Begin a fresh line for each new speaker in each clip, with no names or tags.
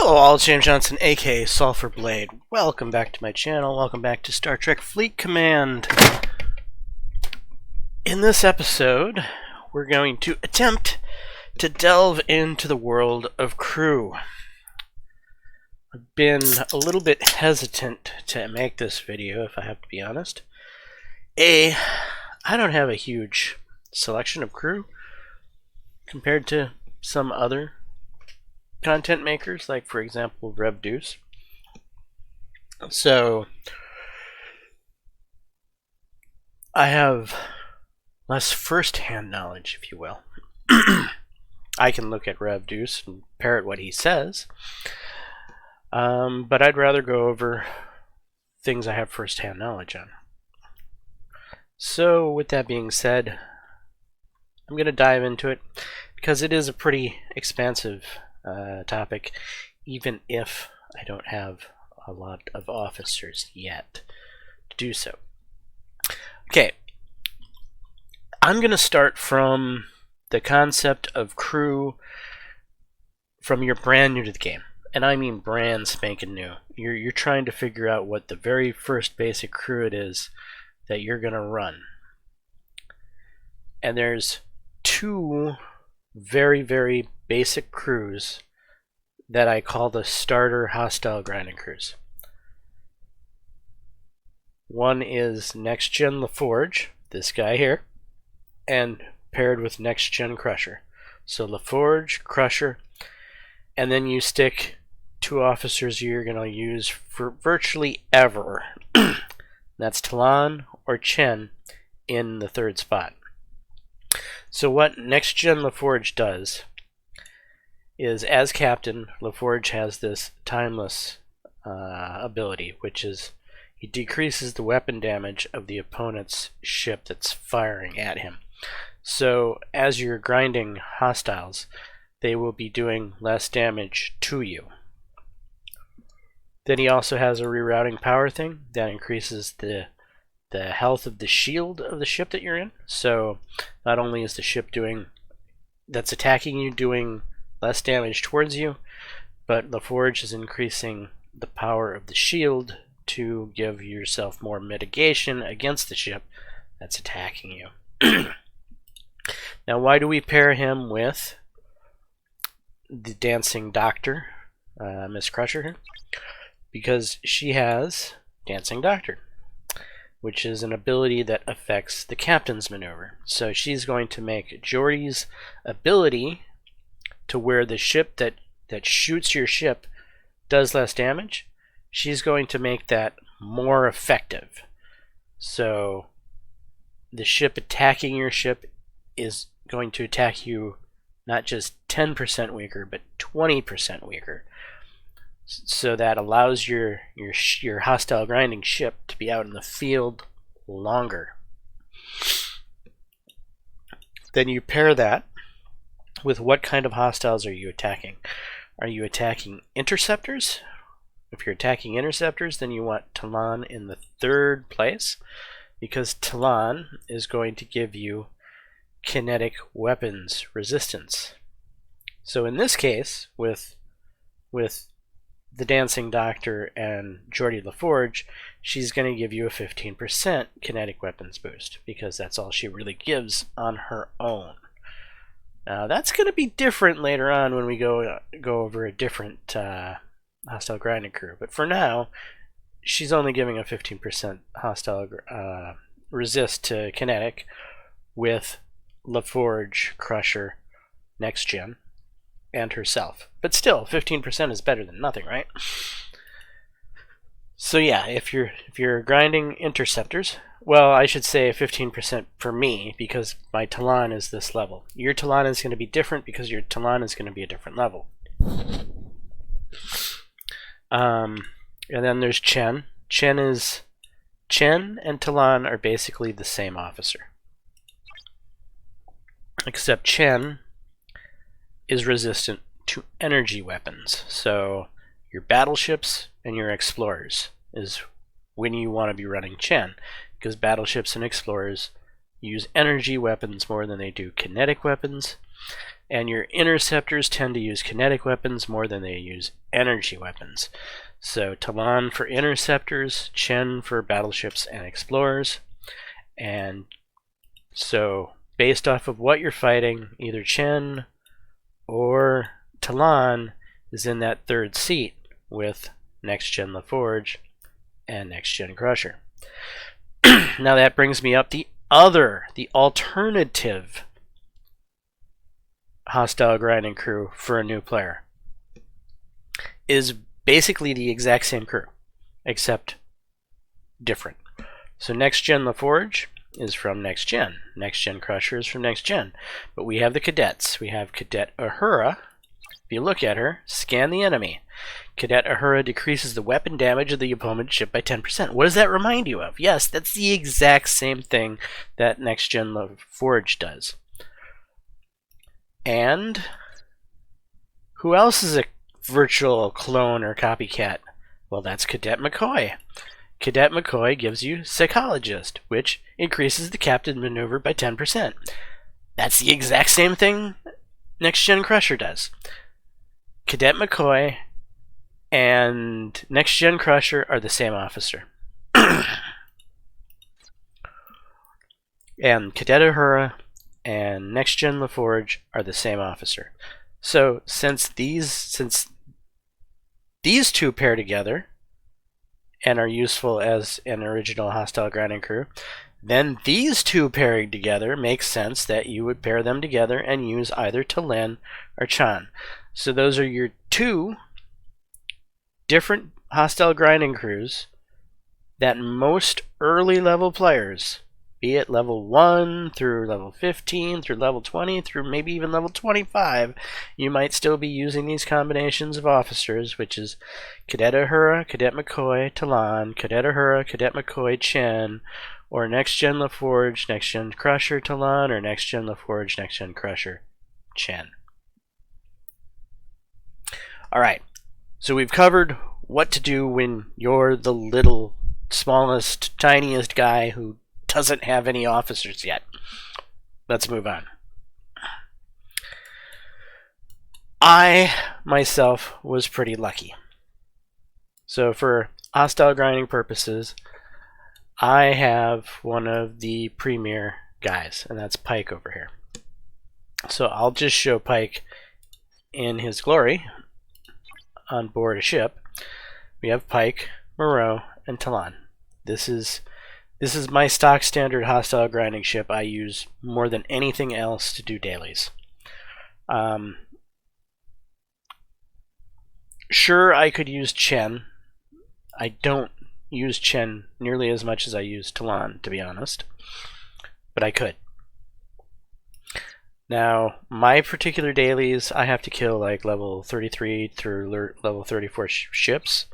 Hello all, James Johnson, aka Sulphur Blade. Welcome back to my channel. Welcome back to Star Trek Fleet Command. In this episode, we're going to attempt to delve into the world of crew. I've been a little bit hesitant to make this video, if I have to be honest. I don't have a huge selection of crew compared to some other content makers, like for example RevDeuce. So I have less first-hand knowledge, if you will. I can look at RevDeuce and parrot what he says, but I'd rather go over things I have first-hand knowledge on. So with that being said, I'm going to dive into it because it is a pretty expansive topic, even if I don't have a lot of officers yet to do so. Okay, I'm going to start from the concept of crew from you're brand new to the game, and I mean brand spanking new. You're trying to figure out what the very first basic crew it is that you're going to run. And there's two very, very basic crews that I call the starter hostile grinding crews. One is Next Gen LaForge, this guy here, and paired with Next Gen Crusher. So LaForge, Crusher, and then you stick two officers you're going to use for virtually ever. That's Talon or Chen in the third spot. So what Next Gen LaForge does is, as captain, LaForge has this timeless ability, which is he decreases the weapon damage of the opponent's ship that's firing at him. So as you're grinding hostiles, they will be doing less damage to you. Then he also has a rerouting power thing that increases the health of the shield of the ship that you're in. So not only is the ship that's attacking you doing less damage towards you, but LaForge is increasing the power of the shield to give yourself more mitigation against the ship that's attacking you. Now, why do we pair him with the Dancing Doctor, Miss Crusher here? Because she has Dancing Doctor, which is an ability that affects the captain's maneuver. So she's going to make Geordi's ability to where the ship that shoots your ship does less damage, she's going to make that more effective. So the ship attacking your ship is going to attack you not just 10% weaker, but 20% weaker. So that allows your hostile grinding ship to be out in the field longer. Then you pair that with what kind of hostiles are you attacking? Are you attacking interceptors? If you're attacking interceptors, then you want Talon in the third place, because Talon is going to give you kinetic weapons resistance. So in this case, with the Dancing Doctor and Geordi LaForge, she's going to give you a 15% kinetic weapons boost, because that's all she really gives on her own. Now that's going to be different later on when we go over a different hostile grinding crew, but for now she's only giving a 15% hostile resist to kinetic with LaForge, Crusher, Next Gen, and herself. But still, 15% is better than nothing, right? So yeah, if you're grinding interceptors, well, I should say 15% for me, because my Talon is this level. Your Talon is going to be different because your Talon is going to be a different level. And then there's Chen. Chen and Talon are basically the same officer, except Chen is resistant to energy weapons. So your battleships and your explorers is when you want to be running Chen, because battleships and explorers use energy weapons more than they do kinetic weapons, and your interceptors tend to use kinetic weapons more than they use energy weapons. So Talon for interceptors, Chen for battleships and explorers. And so based off of what you're fighting, either Chen or Talon is in that third seat with Next Gen LaForge and Next Gen Crusher. Now that brings me up the alternative hostile grinding crew for a new player. Is basically the exact same crew, except different. So Next Gen LaForge is from Next Gen. Next Gen Crusher is from Next Gen. But we have the cadets. We have Cadet Uhura. If you look at her, scan the enemy. Cadet Uhura decreases the weapon damage of the opponent's ship by 10%. What does that remind you of? Yes, that's the exact same thing that Next Gen LaForge does. And who else is a virtual clone or copycat? Well, that's Cadet McCoy. Cadet McCoy gives you Psychologist, which increases the captain maneuver by 10%. That's the exact same thing Next Gen Crusher does. Cadet McCoy and Next Gen Crusher are the same officer. And Cadet Uhura and Next Gen LaForge are the same officer. So since these two pair together and are useful as an original hostile grinding crew, then these two pairing together makes sense that you would pair them together and use either Talon or Chan. So those are your two different hostile grinding crews that most early level players, be it level 1 through level 15 through level 20 through maybe even level 25, you might still be using these combinations of officers, which is Cadet Uhura, Cadet McCoy, Talon, Cadet Uhura, Cadet McCoy, Chen, or Next Gen LaForge, Next Gen Crusher, Talon, or Next Gen LaForge, Next Gen Crusher, Chen. Alright, so we've covered what to do when you're the little, smallest, tiniest guy who doesn't have any officers yet. Let's move on. I, myself, was pretty lucky. So for hostile grinding purposes, I have one of the premier guys, and that's Pike over here. So I'll just show Pike in his glory on board a ship. We have Pike, Moreau, and Talon. This is my stock standard hostile grinding ship I use more than anything else to do dailies. Sure, I could use Chen. I don't use Chen nearly as much as I use Talon, to be honest, but I could. Now, my particular dailies, I have to kill like level 33 through level 34 ships.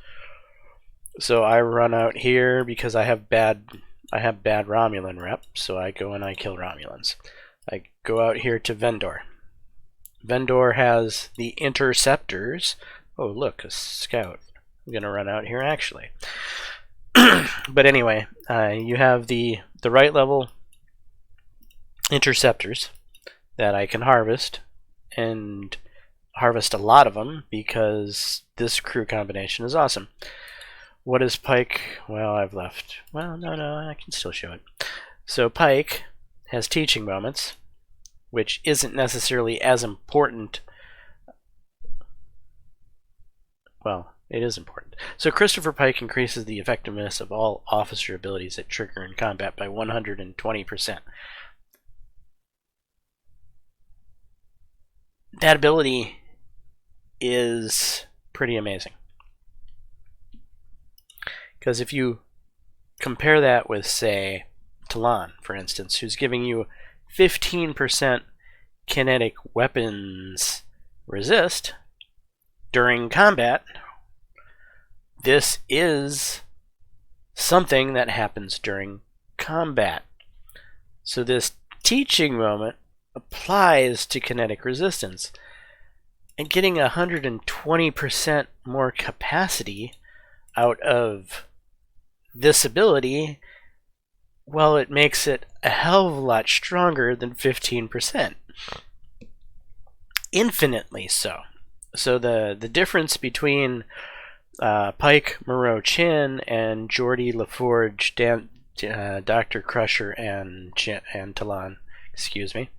So I run out here because I have bad Romulan rep, so I go and I kill Romulans. I go out here to Vendor. Vendor has the interceptors. Oh, look, a scout. I'm gonna run out here actually. But anyway, you have the right level interceptors that I can harvest, and harvest a lot of them because this crew combination is awesome. What is Pike? Well, I've left. Well, no, I can still show it. So Pike has teaching moments, which isn't necessarily as important. Well, it is important. So Christopher Pike increases the effectiveness of all officer abilities that trigger in combat by 120%. That ability is pretty amazing. Because if you compare that with, say, Talon, for instance, who's giving you 15% kinetic weapons resist during combat, this is something that happens during combat. So this teaching moment applies to kinetic resistance. And getting 120% more capacity out of this ability, well, it makes it a hell of a lot stronger than 15%. Infinitely so. So the difference between Pike, Moreau, Chen, and Geordi, LaForge, Dr. Crusher, and Talon, excuse me,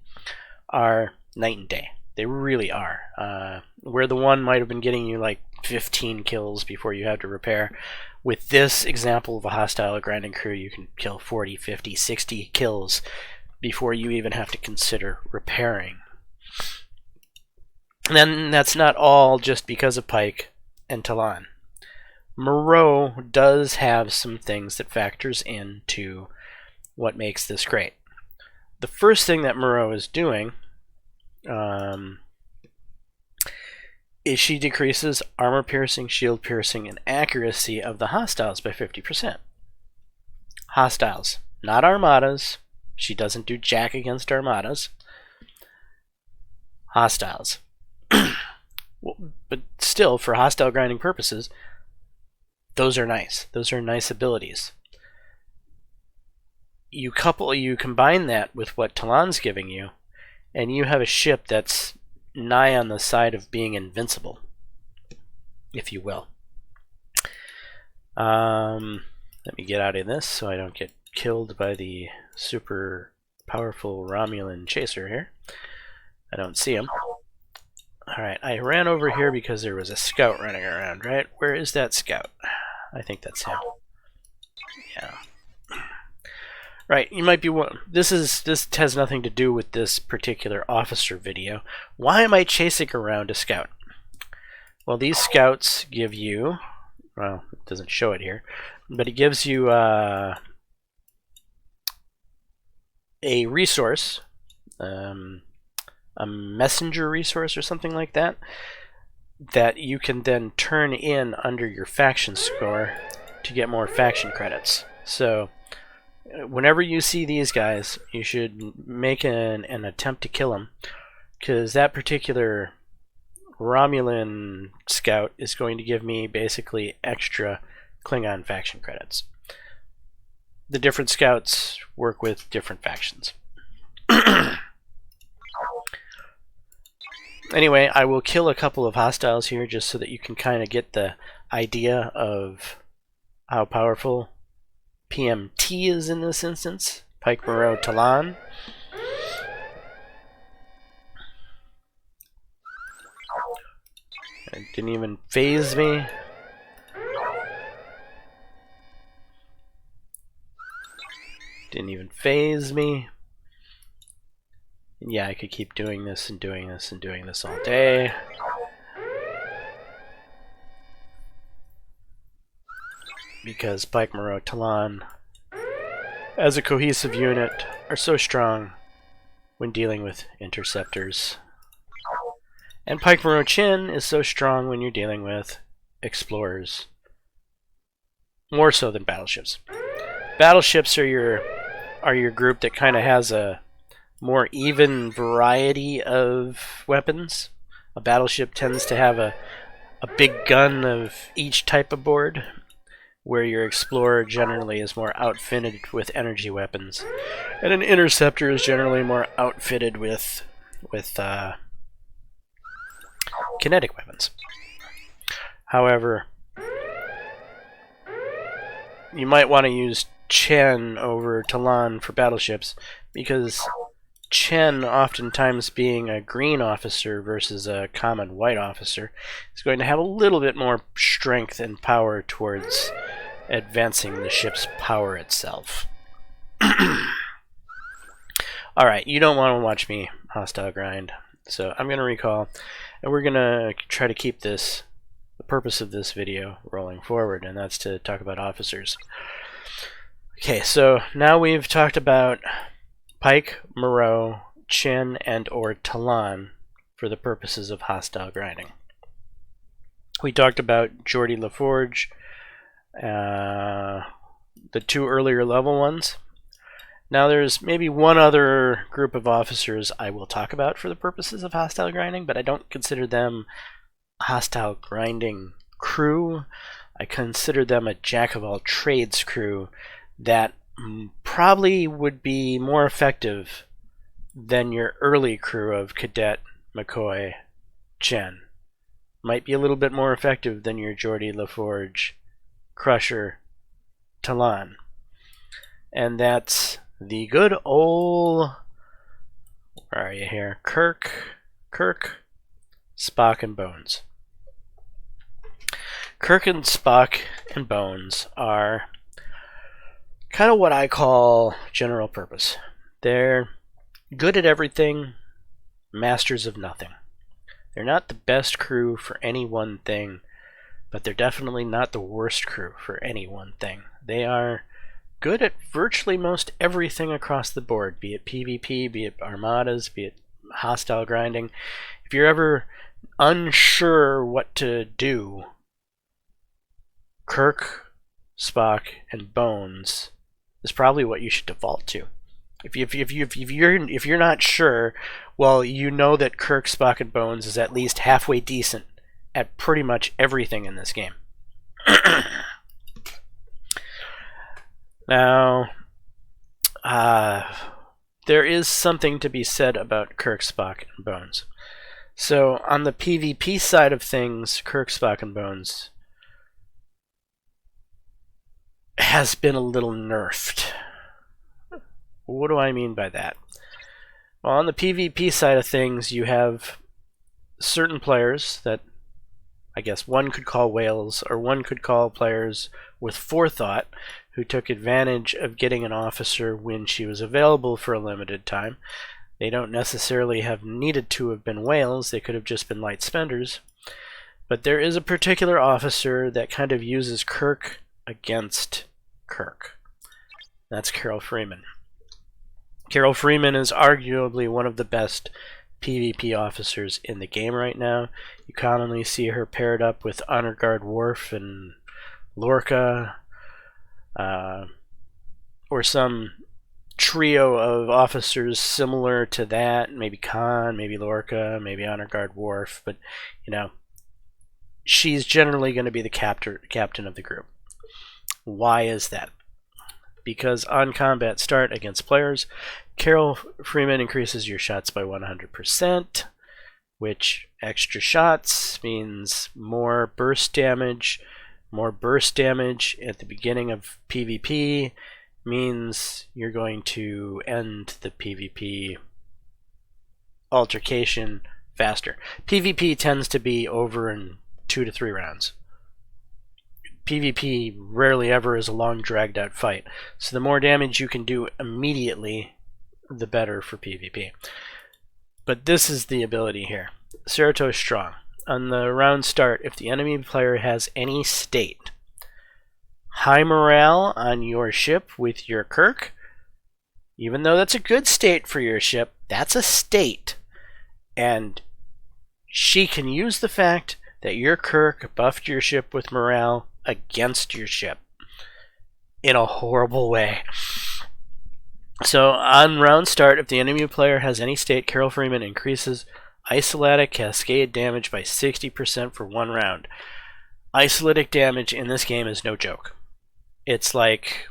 are night and day. They really are. Where the one might have been getting you like 15 kills before you have to repair, with this example of a hostile grinding crew, you can kill 40, 50, 60 kills before you even have to consider repairing. And then that's not all just because of Pike and Talon. Moreau does have some things that factors into what makes this great. The first thing that Moreau is doing is she decreases armor piercing, shield piercing, and accuracy of the hostiles by 50%. Hostiles, not armadas. She doesn't do jack against armadas. Hostiles. But still, for hostile grinding purposes, those are nice. Those are nice abilities. You combine that with what Talon's giving you, and you have a ship that's nigh on the side of being invincible, if you will. Let me get out of this so I don't get killed by the super powerful Romulan chaser here. I don't see him. Alright, I ran over here because there was a scout running around, right? Where is that scout? I think that's him. Yeah. Right, you might be this has nothing to do with this particular officer video. Why am I chasing around a scout? Well, these scouts give you, well, it doesn't show it here, but it gives you a resource, a messenger resource or something like that, that you can then turn in under your faction score to get more faction credits. So whenever you see these guys, you should make an attempt to kill them, because that particular Romulan scout is going to give me basically extra Klingon faction credits. The different scouts work with different factions. Anyway, I will kill a couple of hostiles here just so that you can kind of get the idea of how powerful PMT is in this instance. Pike, Moreau, Talon. It didn't even phase me. Didn't even phase me. Yeah, I could keep doing this and doing this and doing this all day. Because Pike, Moreau, Talon, as a cohesive unit, are so strong when dealing with interceptors. And Pike, Moreau, Chen is so strong when you're dealing with explorers. More so than battleships. Battleships are your group that kind of has a more even variety of weapons. A battleship tends to have a big gun of each type aboard, where your explorer generally is more outfitted with energy weapons, and an interceptor is generally more outfitted with kinetic weapons. However, you might want to use Chen over Talon for battleships, because Chen, oftentimes being a green officer versus a common white officer, is going to have a little bit more strength and power towards advancing the ship's power itself. Alright, you don't want to watch me hostile grind, so I'm going to recall, and we're going to try to keep the purpose of this video rolling forward, and that's to talk about officers. Okay, so now we've talked about Pike, Moreau, Chen, and or Talon for the purposes of hostile grinding. We talked about Geordi LaForge, the two earlier level ones. Now there's maybe one other group of officers I will talk about for the purposes of hostile grinding, but I don't consider them a hostile grinding crew. I consider them a jack-of-all-trades crew that probably would be more effective than your early crew of Cadet, McCoy, Chen. Might be a little bit more effective than your Geordi, LaForge, Crusher, Talon. And that's the good old, where are you here? Kirk, Spock, and Bones. Kirk and Spock and Bones are kind of what I call general purpose. They're good at everything, masters of nothing. They're not the best crew for any one thing, but they're definitely not the worst crew for any one thing. They are good at virtually most everything across the board, be it PvP, be it armadas, be it hostile grinding. If you're ever unsure what to do, Kirk, Spock, and Bones is probably what you should default to. If you're not sure, well, you know that Kirk, Spock, and Bones is at least halfway decent at pretty much everything in this game. Now, there is something to be said about Kirk, Spock, and Bones. So on the PvP side of things, Kirk, Spock, and Bones has been a little nerfed. What do I mean by that? Well, on the PvP side of things, you have certain players that I guess one could call whales, or one could call players with forethought, who took advantage of getting an officer when she was available for a limited time. They don't necessarily have needed to have been whales, they could have just been light spenders. But there is a particular officer that kind of uses Kirk against Kirk. That's Carol Freeman. Carol Freeman is arguably one of the best PvP officers in the game right now. You commonly see her paired up with Honor Guard Worf and Lorca, or some trio of officers similar to that. Maybe Khan, maybe Lorca, maybe Honor Guard Worf, but you know, she's generally going to be the captain of the group. Why is that? Because on combat start against players, Carol Freeman increases your shots by 100%, which extra shots means more burst damage. More burst damage at the beginning of PvP means you're going to end the PvP altercation faster. PvP tends to be over in 2 to 3 rounds. PvP rarely ever is a long dragged out fight. So the more damage you can do immediately, the better for PvP. But this is the ability here. Cerato's Strong. On the round start, if the enemy player has any state, high morale on your ship with your Kirk, even though that's a good state for your ship, that's a state. And she can use the fact that your Kirk buffed your ship with morale against your ship in a horrible way. So on round start, if the enemy player has any state, Carol Freeman increases Isolatic Cascade damage by 60% for 1 round. Isolatic damage in this game is no joke. It's like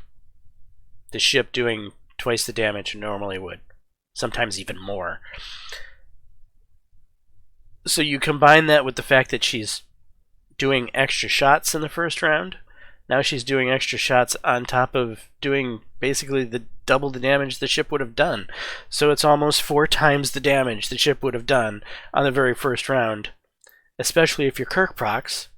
the ship doing twice the damage it normally would. Sometimes even more. So you combine that with the fact that she's doing extra shots in the first round. Now she's doing extra shots on top of doing basically double the damage the ship would have done. So it's almost 4 times the damage the ship would have done on the very first round, especially if you're Kirk procs,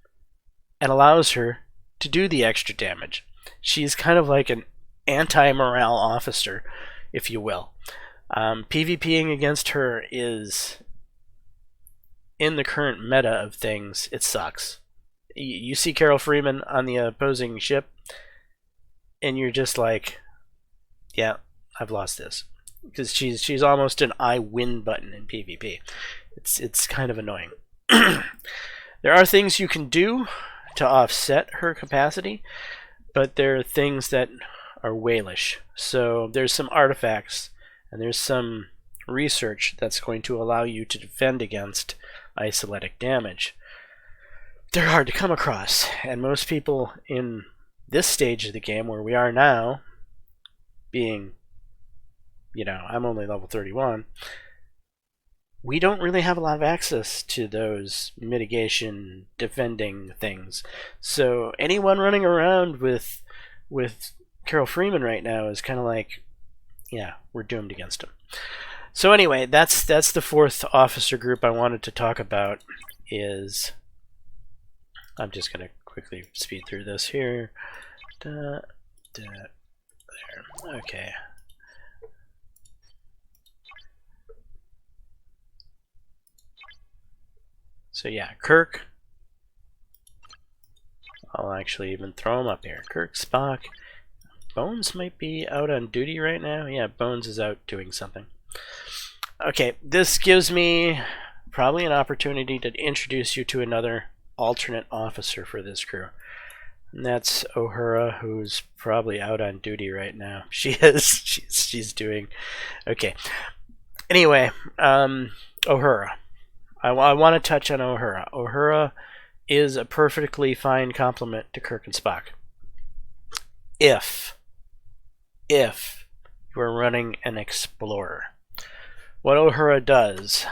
and allows her to do the extra damage. She's kind of like an anti-morale officer, if you will. PvPing against her is, in the current meta of things, it sucks. You see Carol Freeman on the opposing ship, and you're just like, yeah, I've lost this. Because she's almost an I win button in PvP. It's kind of annoying. There are things you can do to offset her capacity, but there are things that are whalish. So there's some artifacts, and there's some research that's going to allow you to defend against isolatic damage. They're hard to come across, and most people in this stage of the game, where we are now, being, I'm only level 31, we don't really have a lot of access to those mitigation defending things. So anyone running around with Carol Freeman right now is kind of like, yeah, we're doomed against him. So anyway, that's the fourth officer group I wanted to talk about. I'm just going to quickly speed through this here. There. Okay. So yeah, Kirk. I'll actually even throw him up here. Kirk, Spock. Bones might be out on duty right now. Yeah, Bones is out doing something. Okay, this gives me probably an opportunity to introduce you to another alternate officer for this crew. And that's Uhura, who's probably out on duty right now. She is. She's doing... Okay. Anyway, Uhura. I want to touch on Uhura. Uhura is a perfectly fine complement to Kirk and Spock. If you are running an Explorer. What Uhura does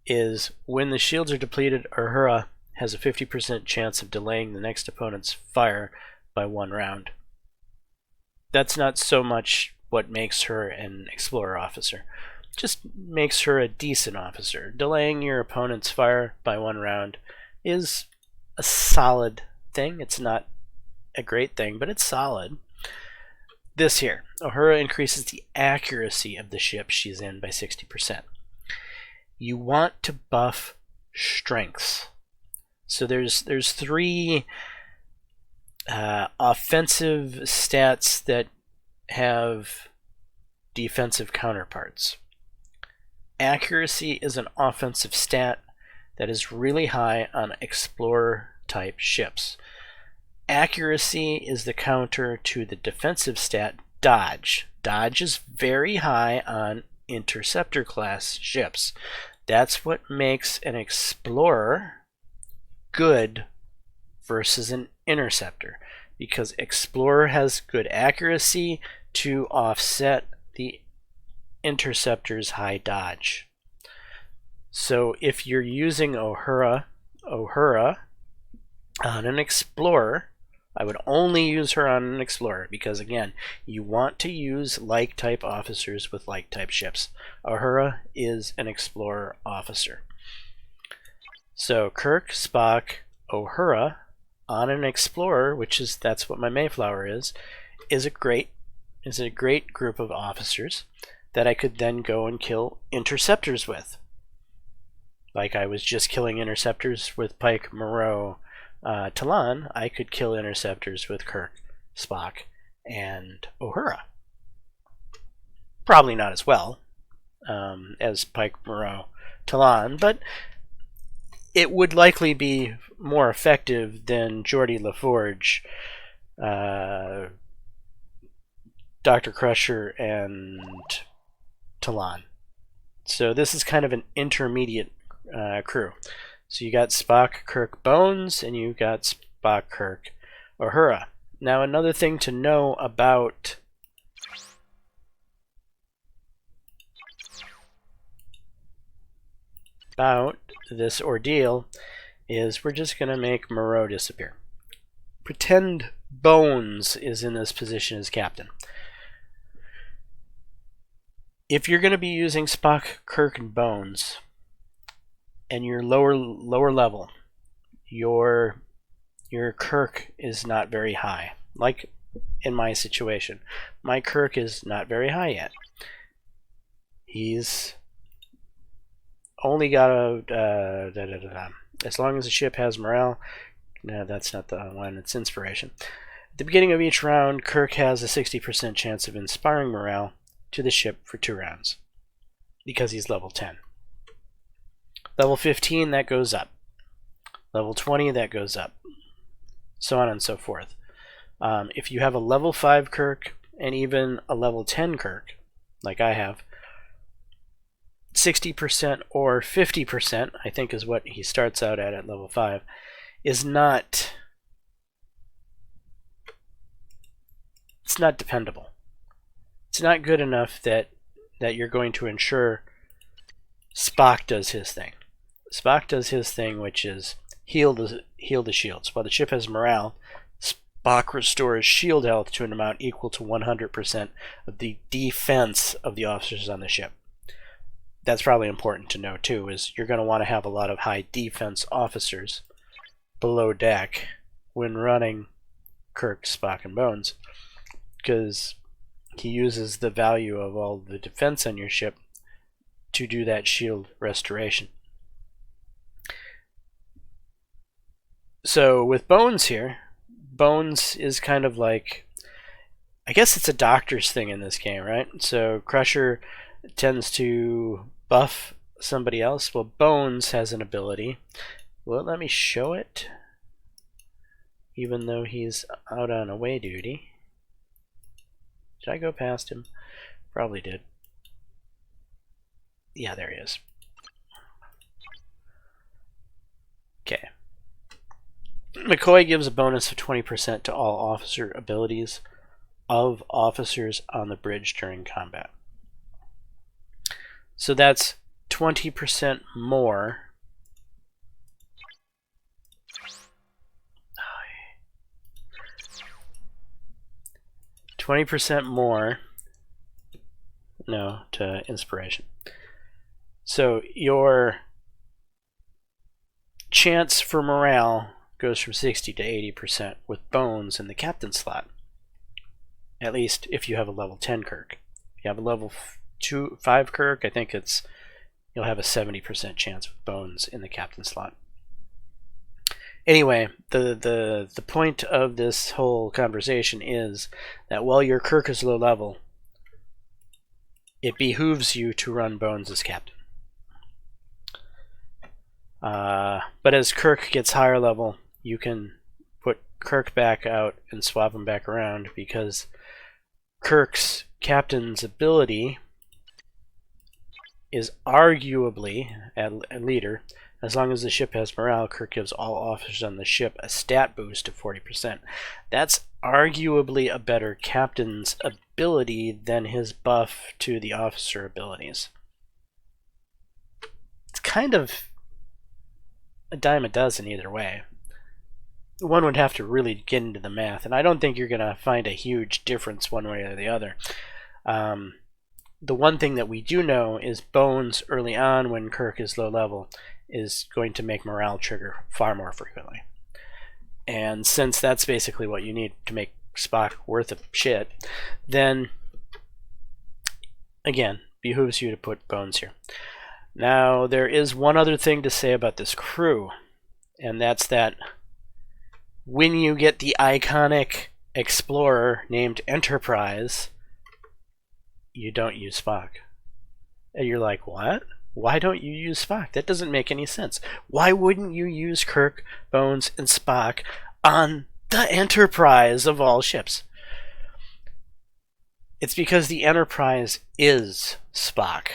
is when the shields are depleted, Uhura has a 50% chance of delaying the next opponent's fire by 1 round. That's not so much what makes her an Explorer officer. Just makes her a decent officer. Delaying your opponent's fire by 1 round is a solid thing. It's not a great thing, but it's solid. This here, Uhura increases the accuracy of the ship she's in by 60%. You want to buff strengths. So there's 3 offensive stats that have defensive counterparts. Accuracy is an offensive stat that is really high on Explorer type ships. Accuracy is the counter to the defensive stat Dodge. Dodge is very high on Interceptor class ships. That's what makes an Explorer good versus an Interceptor, because Explorer has good accuracy to offset the Interceptor's high dodge. So if you're using Uhura on an Explorer, I would only use her on an Explorer, because again, you want to use like type officers with like type ships. Uhura is an Explorer officer. So Kirk, Spock, Uhura on an Explorer, that's what my Mayflower is a great group of officers that I could then go and kill Interceptors with. Like I was just killing Interceptors with Pike, Moreau, Talon, I could kill Interceptors with Kirk, Spock, and Uhura. Probably not as well as Pike, Moreau, Talon, but it would likely be more effective than Geordi LaForge, Dr. Crusher, and Talon. So this is kind of an intermediate crew. So you got Spock, Kirk, Bones, and you got Spock, Kirk, Uhura. Now another thing to know about this ordeal is we're just going to make Moreau disappear. Pretend Bones is in this position as captain. If you're going to be using Spock, Kirk, and Bones, and you're lower level, your Kirk is not very high. Like in my situation, my Kirk is not very high yet. He's only got as long as the ship has morale. No, that's not the one. It's inspiration. At the beginning of each round, Kirk has a 60% chance of inspiring morale to the ship for 2 rounds because he's level 10. Level 15, that goes up. Level 20, that goes up. So on and so forth. If you have a level 5 Kirk and even a level 10 Kirk, like I have, 60% or 50%, I think is what he starts out at level 5, is not it's not dependable. It's not good enough that you're going to ensure Spock does his thing. Spock does his thing, which is heal the shields. While the ship has morale, Spock restores shield health to an amount equal to 100% of the defense of the officers on the ship. That's probably important to know too, is you're going to want to have a lot of high defense officers below deck when running Kirk, Spock, and Bones, because he uses the value of all the defense on your ship to do that shield restoration. So with Bones here, Bones is kind of like, I guess it's a doctor's thing in this game, right? So Crusher tends to buff somebody else. Well, Bones has an ability. Will it let me show it? Even though he's out on away duty. Did I go past him? Probably did. Yeah, there he is. Okay. McCoy gives a bonus of 20% to all officer abilities of officers on the bridge during combat. So that's 20% more. 20% more. No, to inspiration. So your chance for morale goes from 60 to 80% with Bones in the captain slot. At least if you have a level 10 Kirk. If you have a level 5 Kirk, I think you'll have a 70% chance with Bones in the captain slot. Anyway, the point of this whole conversation is that while your Kirk is low level, it behooves you to run Bones as captain. But as Kirk gets higher level, you can put Kirk back out and swap him back around, because Kirk's captain's ability is arguably, at leader, as long as the ship has morale, Kirk gives all officers on the ship a stat boost of 40%. That's arguably a better captain's ability than his buff to the officer abilities. It's kind of a dime a dozen either way. One would have to really get into the math, and I don't think you're going to find a huge difference one way or the other. The one thing that we do know is Bones early on, when Kirk is low level, is going to make morale trigger far more frequently. And since that's basically what you need to make Spock worth of shit, then again, behooves you to put Bones here. Now, there is one other thing to say about this crew, and that's that when you get the iconic explorer named Enterprise, you don't use Spock. And you're like, what? Why don't you use Spock? That doesn't make any sense. Why wouldn't you use Kirk, Bones, and Spock on the Enterprise of all ships? It's because the Enterprise is Spock.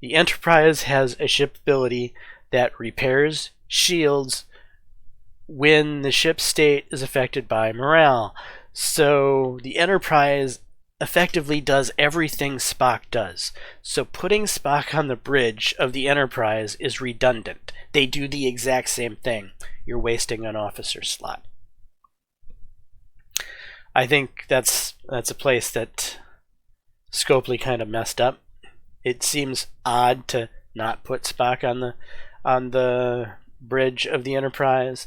The Enterprise has a ship ability that repairs shields when the ship's state is affected by morale. So the Enterprise effectively does everything Spock does. So putting Spock on the bridge of the Enterprise is redundant. They do the exact same thing. You're wasting an officer slot. I think that's a place that Scopely kind of messed up. It seems odd to not put Spock on the bridge of the Enterprise,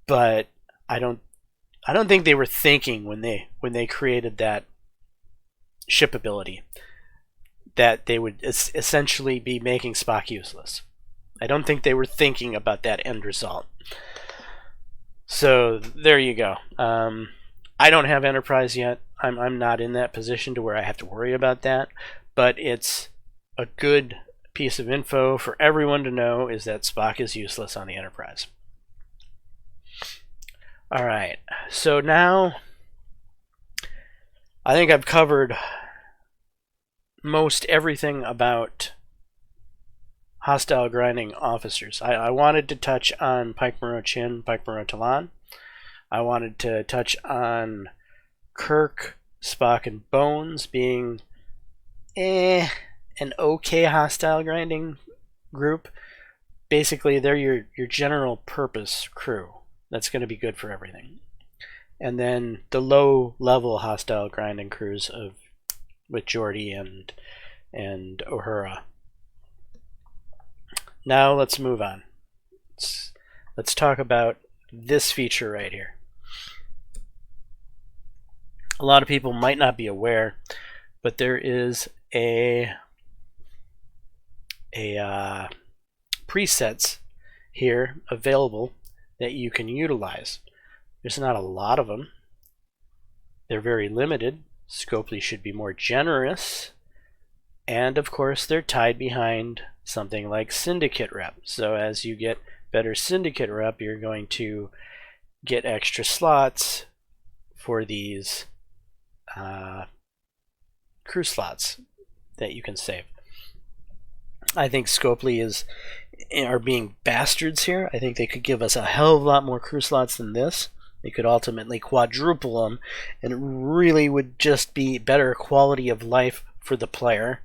but I don't think they were thinking when they created that ship ability that they would essentially be making Spock useless. I don't think they were thinking about that end result. So there you go. I don't have Enterprise yet. I'm not in that position to where I have to worry about that, but it's a good piece of info for everyone to know, is that Spock is useless on the Enterprise. Alright, so now I think I've covered most everything about hostile grinding officers. I wanted to touch on Pike Moreau Chin, Pike Moreau Talon. I wanted to touch on Kirk, Spock and Bones being an okay hostile grinding group. Basically, they're your general purpose crew. That's going to be good for everything. And then the low level hostile grinding crews with Geordi and Uhura. Now let's move on. Let's talk about this feature right here. A lot of people might not be aware, but there is presets here available that you can utilize. There's not a lot of them. They're very limited. Scopely should be more generous. And of course, they're tied behind something like Syndicate Rep. So as you get better Syndicate Rep, you're going to get extra slots for these crew slots that you can save. I think Scopely are being bastards here. I think they could give us a hell of a lot more crew slots than this. They could ultimately quadruple them, and it really would just be better quality of life for the player.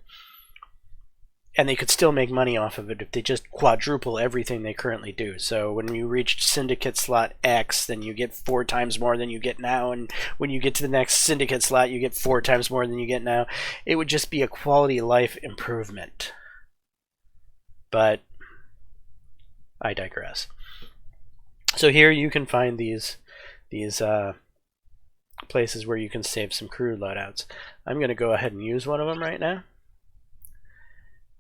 And they could still make money off of it if they just quadruple everything they currently do. So when you reach Syndicate slot X, then you get 4 times more than you get now. And when you get to the next Syndicate slot, you get 4 times more than you get now. It would just be a quality of life improvement. But I digress. So here you can find these places where you can save some crew loadouts. I'm going to go ahead and use one of them right now.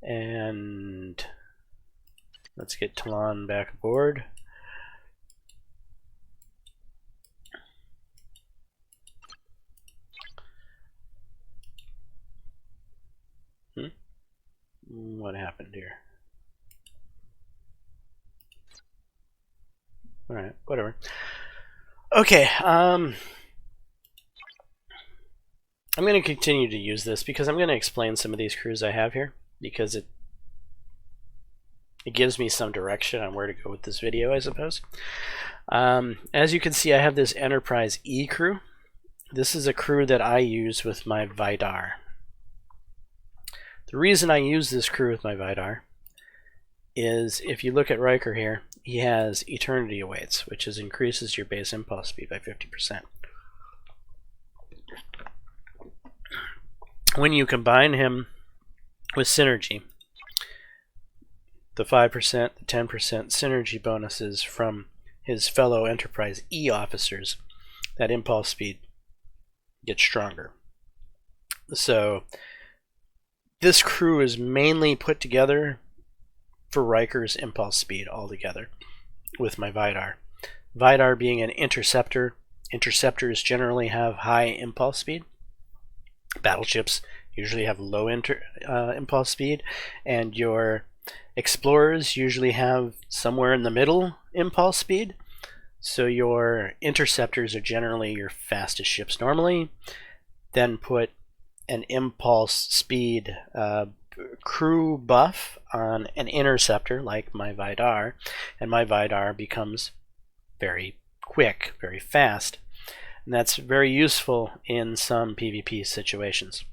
And let's get Talon back aboard. What happened here? Alright, whatever. Okay, I'm going to continue to use this because I'm going to explain some of these crews I have here, because it gives me some direction on where to go with this video, I suppose. As you can see, I have this Enterprise E crew. This is a crew that I use with my Vidar. The reason I use this crew with my Vidar is, if you look at Riker here, he has Eternity Awaits, which increases your base impulse speed by 50%. When you combine him with Synergy, the 5%, the 10% synergy bonuses from his fellow Enterprise E officers, that impulse speed gets stronger. So this crew is mainly put together for Riker's impulse speed altogether with my Vidar. Vidar being an interceptor. Interceptors generally have high impulse speed. Battleships usually have low impulse speed, and your explorers usually have somewhere in the middle impulse speed. So your interceptors are generally your fastest ships normally. Then put an impulse speed crew buff on an interceptor like my Vidar, and my Vidar becomes very quick, very fast. And that's very useful in some PvP situations.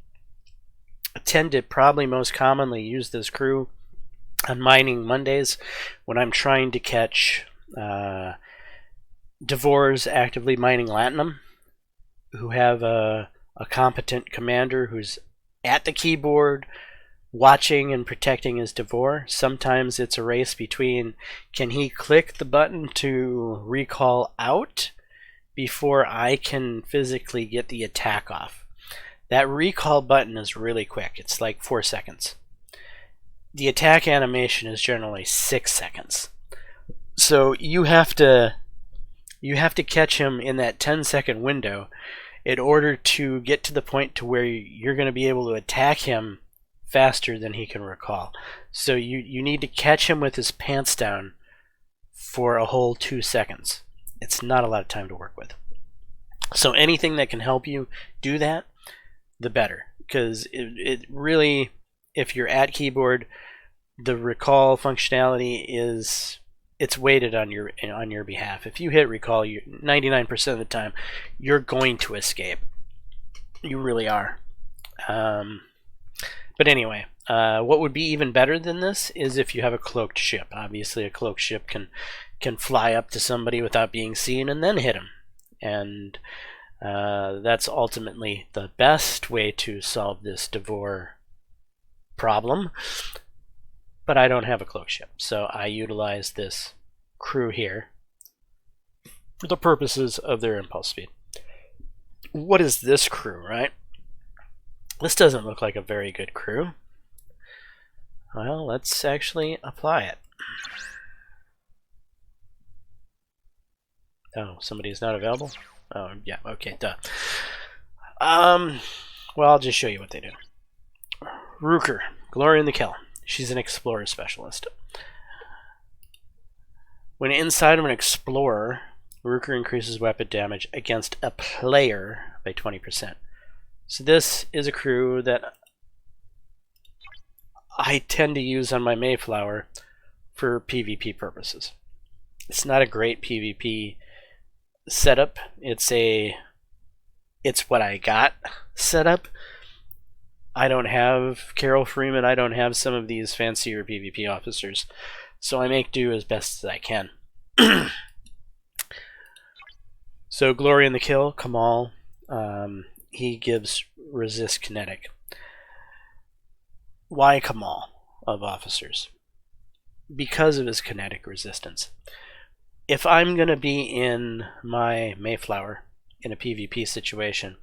I tend to probably most commonly use this crew on Mining Mondays when I'm trying to catch Devores actively mining Latinum, who have a competent commander who's at the keyboard watching and protecting his Devore. Sometimes it's a race between, can he click the button to recall out before I can physically get the attack off. That recall button is really quick. It's like 4 seconds. The attack animation is generally 6 seconds. So you have to catch him in that 10-second window in order to get to the point to where you're going to be able to attack him faster than he can recall. So you need to catch him with his pants down for a whole 2 seconds. It's not a lot of time to work with. So anything that can help you do that, the better. Because it really, if you're at keyboard, the recall functionality it's weighted on your behalf. If you hit recall, 99% of the time, you're going to escape. You really are. But anyway, what would be even better than this is if you have a cloaked ship. Obviously, a cloaked ship can fly up to somebody without being seen and then hit him. And that's ultimately the best way to solve this Devore problem. But I don't have a cloaked ship, so I utilize this crew here for the purposes of their impulse speed. What is this crew, right? This doesn't look like a very good crew. Well, let's actually apply it. Oh, somebody's not available? Oh, yeah, okay, duh. Well, I'll just show you what they do. Rooker, Glory in the Kill. She's an explorer specialist. When inside of an explorer, Rooker increases weapon damage against a player by 20%. So this is a crew that I tend to use on my Mayflower for PvP purposes. It's not a great PvP setup. It's what I got setup. I don't have Carol Freeman. I don't have some of these fancier PvP officers. So I make do as best as I can. So Glory in the Kill, Kamal, he gives resist kinetic. Why Kamal of officers? Because of his kinetic resistance. If I'm going to be in my Mayflower in a PvP situation,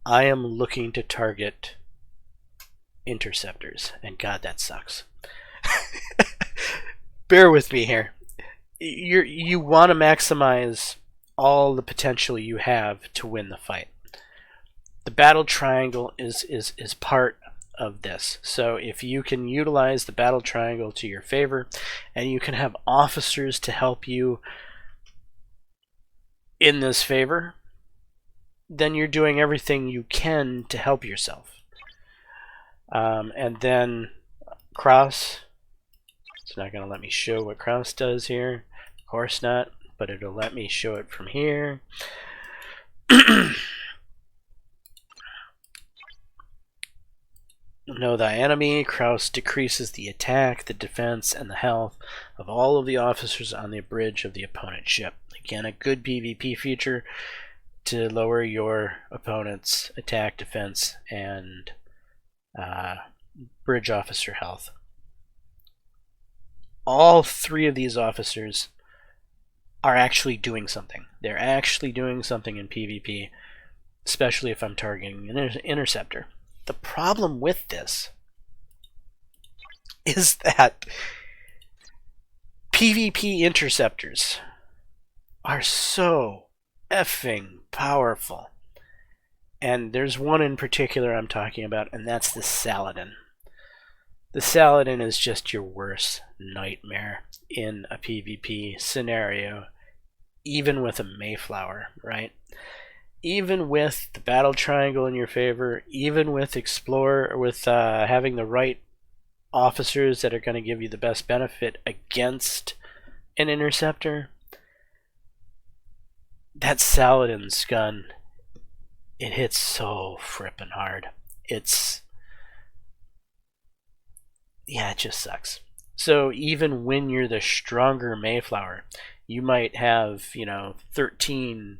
I am looking to target interceptors, and God, that sucks. Bear with me here. You want to maximize all the potential you have to win the fight. The battle triangle is part of this. So if you can utilize the battle triangle to your favor, and you can have officers to help you in this favor, then you're doing everything you can to help yourself. And then Kraus, it's not going to let me show what Kraus does here. Of course not, but it'll let me show it from here. Know thy enemy. Kraus decreases the attack, the defense, and the health of all of the officers on the bridge of the opponent's ship. Again, a good PvP feature to lower your opponent's attack, defense, and bridge officer health. All three of these officers are actually doing something. They're actually doing something in PvP, especially if I'm targeting an interceptor. The problem with this is that PvP interceptors are so effing powerful. And there's one in particular I'm talking about, and that's the Saladin. The Saladin is just your worst nightmare in a PvP scenario, even with a Mayflower, right? Even with the battle triangle in your favor, even with Explorer, with having the right officers that are going to give you the best benefit against an interceptor, that Saladin's gun, it hits so frippin' hard. Yeah, it just sucks. So even when you're the stronger Mayflower, you might have, 13,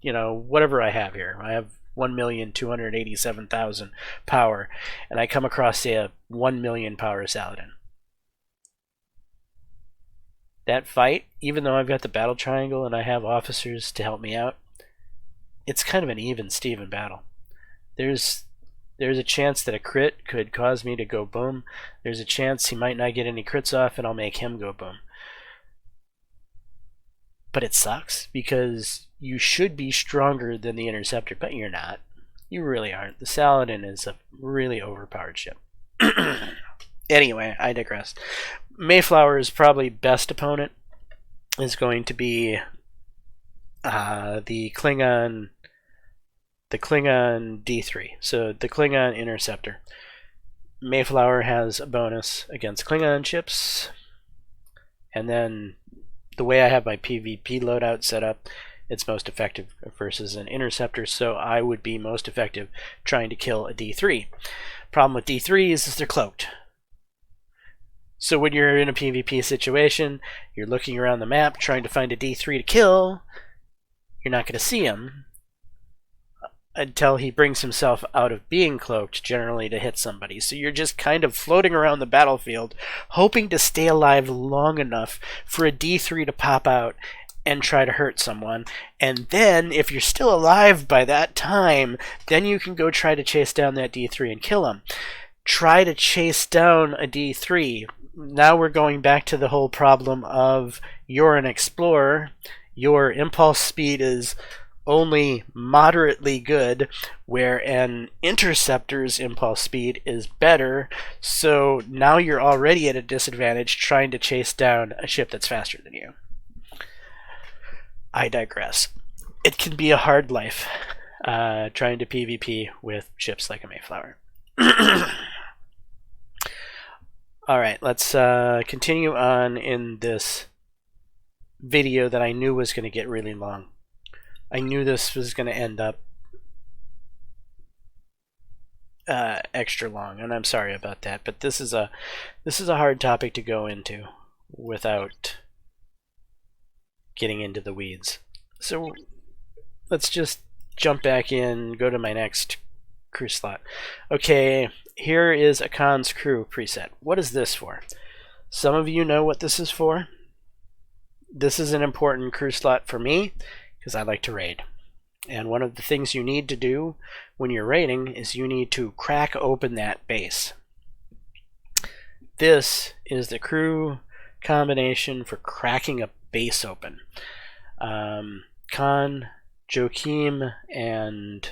whatever I have here. I have 1,287,000 power, and I come across, say, a 1 million power Saladin. That fight, even though I've got the battle triangle and I have officers to help me out, it's kind of an even-Steven battle. There's a chance that a crit could cause me to go boom. There's a chance he might not get any crits off and I'll make him go boom. But it sucks because you should be stronger than the interceptor, but you're not. You really aren't. The Saladin is a really overpowered ship. Anyway, I digress. Mayflower's probably best opponent is going to be the Klingon D3. So the Klingon interceptor. Mayflower has a bonus against Klingon ships, and then the way I have my PvP loadout set up, it's most effective versus an interceptor, so I would be most effective trying to kill a D3. Problem with D3s is they're cloaked. So when you're in a PvP situation, you're looking around the map trying to find a D3 to kill, you're not going to see him until he brings himself out of being cloaked, generally to hit somebody. So you're just kind of floating around the battlefield, hoping to stay alive long enough for a D3 to pop out and try to hurt someone. And then, if you're still alive by that time, then you can go try to chase down that D3 and kill him. Try to chase down a D3. Now we're going back to the whole problem of you're an explorer, your impulse speed is only moderately good, where an interceptor's impulse speed is better, so now you're already at a disadvantage trying to chase down a ship that's faster than you. I digress. It can be a hard life trying to PvP with ships like a Mayflower. Alright, let's continue on in this video that I knew was going to get really long. I knew this was going to end up extra long, and I'm sorry about that, but this is a hard topic to go into without getting into the weeds. So let's just jump back in, go to my next crew slot. Okay, here is a Khan's crew preset. What is this for? Some of you know what this is for. This is an important crew slot for me because I like to raid. And one of the things you need to do when you're raiding is you need to crack open that base. This is the crew combination for cracking a base open. Khan, Joachim, and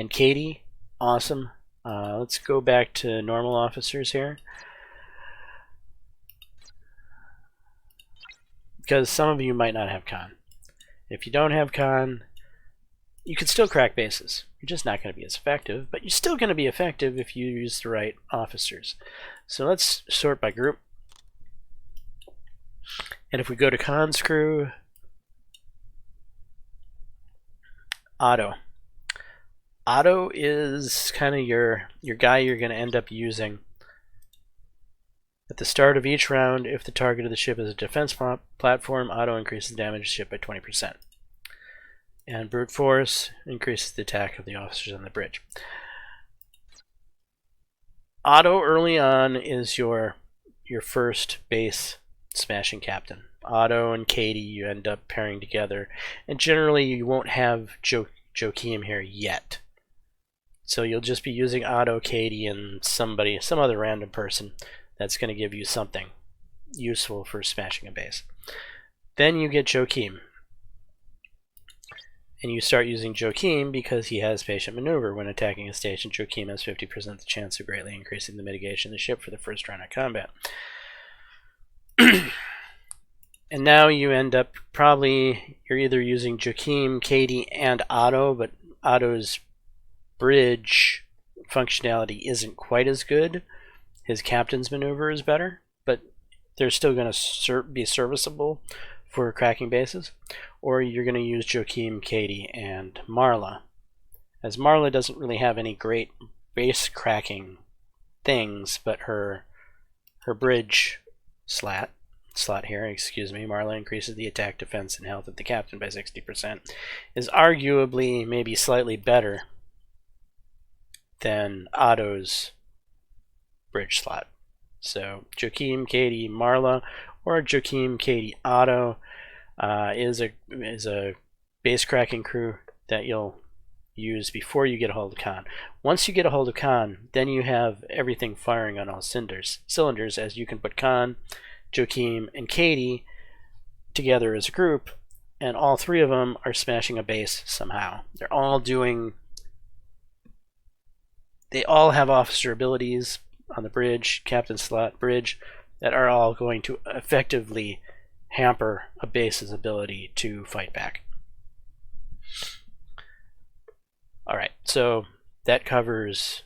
Katie, awesome. Let's go back to normal officers here, because some of you might not have Khan. If you don't have Khan, you can still crack bases. You're just not going to be as effective, but you're still going to be effective if you use the right officers. So let's sort by group. And if we go to Khan's crew, Otto. Otto is kind of your guy you're going to end up using at the start of each round. If the target of the ship is a defense platform, Otto increases damage to the ship by 20%. And brute force increases the attack of the officers on the bridge. Otto early on is your first base smashing captain. Otto and Katie you end up pairing together, and generally you won't have Joachim here yet. So you'll just be using Otto, Katie, and some other random person that's going to give you something useful for smashing a base. Then you get Joachim. And you start using Joachim because he has patient maneuver. When attacking a station, Joachim has 50% the chance of greatly increasing the mitigation of the ship for the first round of combat. And now you end up you're either using Joachim, Katie, and Otto, but Otto's bridge functionality isn't quite as good. His captain's maneuver is better, but they're still going to be serviceable for cracking bases. Or you're going to use Joachim, Katie, and Marla. As Marla doesn't really have any great base cracking things, but her bridge slot here, Marla increases the attack, defense, and health of the captain by 60%, is arguably maybe slightly better than Otto's bridge slot. So Joachim, Katie, Marla, or Joachim, Katie, Otto is a base cracking crew that you'll use before you get a hold of Khan. Once you get a hold of Khan, then you have everything firing on all cylinders, as you can put Khan, Joachim, and Katie together as a group, and all three of them are smashing a base somehow. They all have officer abilities on the bridge, captain slot, bridge, that are all going to effectively hamper a base's ability to fight back. Alright, so that covers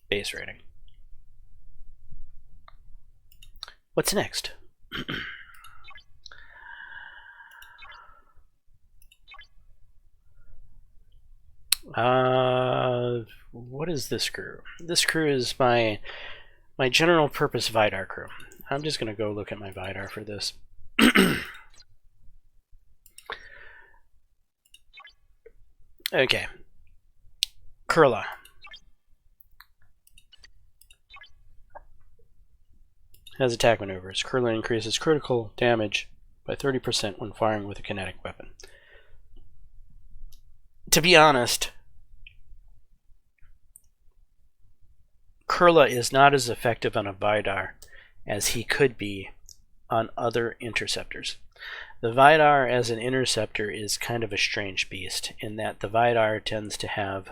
base rating. What's next? What is this crew? This crew is my general purpose Vidar crew. I'm just gonna go look at my Vidar for this. Okay. Kurla. Has attack maneuvers. Kurla increases critical damage by 30% when firing with a kinetic weapon. To be honest, Kurla is not as effective on a Vidar as he could be on other interceptors. The Vidar as an interceptor is kind of a strange beast in that the Vidar tends to have,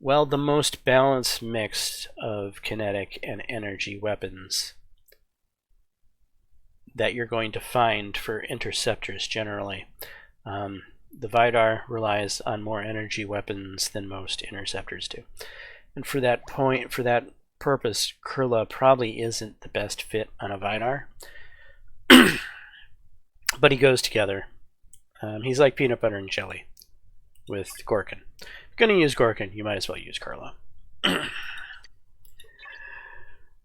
well, the most balanced mix of kinetic and energy weapons that you're going to find for interceptors generally. The Vidar relies on more energy weapons than most interceptors do. And for that purpose, Kurla probably isn't the best fit on a Vidar. But he goes together. He's like peanut butter and jelly with Gorkin. If you're going to use Gorkin, you might as well use Kurla.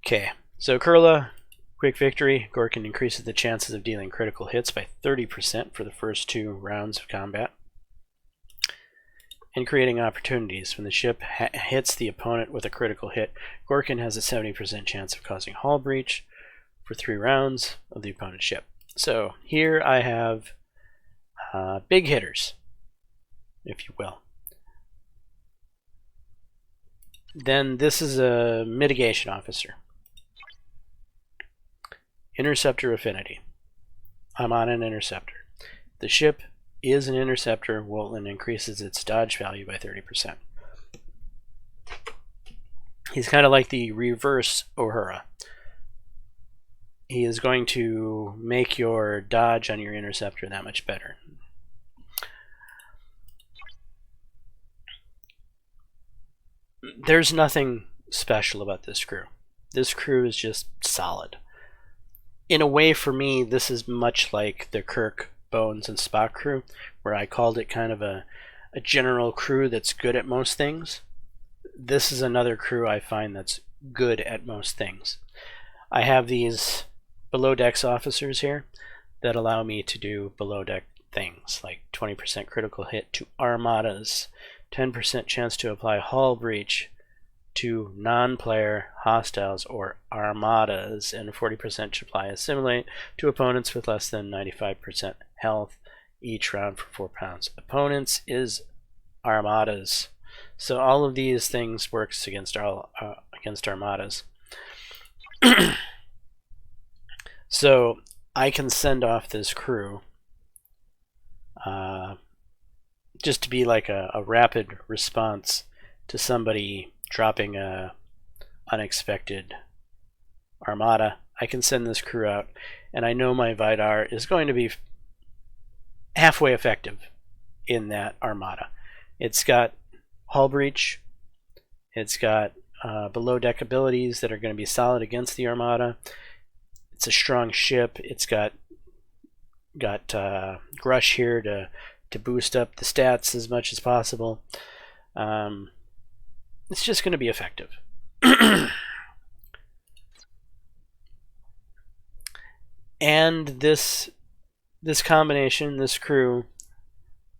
Okay, so Kurla, quick victory. Gorkin increases the chances of dealing critical hits by 30% for the first 2 rounds of combat. And creating opportunities. When the ship hits the opponent with a critical hit, Gorkin has a 70% chance of causing hull breach for 3 rounds of the opponent's ship. So here I have big hitters, if you will. Then this is a mitigation officer. Interceptor affinity. I'm on an interceptor. The ship is an interceptor. Woltland increases its dodge value by 30%. He's kind of like the reverse Uhura. He is going to make your dodge on your interceptor that much better. There's nothing special about this crew. This crew is just solid. In a way, for me, this is much like the Kirk, Bones, and Spock crew, where I called it kind of a general crew that's good at most things. This is another crew I find that's good at most things. I have these below decks officers here that allow me to do below deck things like 20% critical hit to armadas, 10% chance to apply hull breach to non-player hostiles or armadas, and 40% to apply assimilate to opponents with less than 95% health each round for 4 pounds. Opponents is armadas, so all of these things works against armadas. So I can send off this crew just to be like a rapid response to somebody dropping a unexpected armada. I can send this crew out, and I know my Vidar is going to be halfway effective in that armada. It's got hull breach, it's got below deck abilities that are going to be solid against the armada. It's a strong ship. It's got Grush here to boost up the stats as much as possible. It's just going to be effective. And this combination, this crew,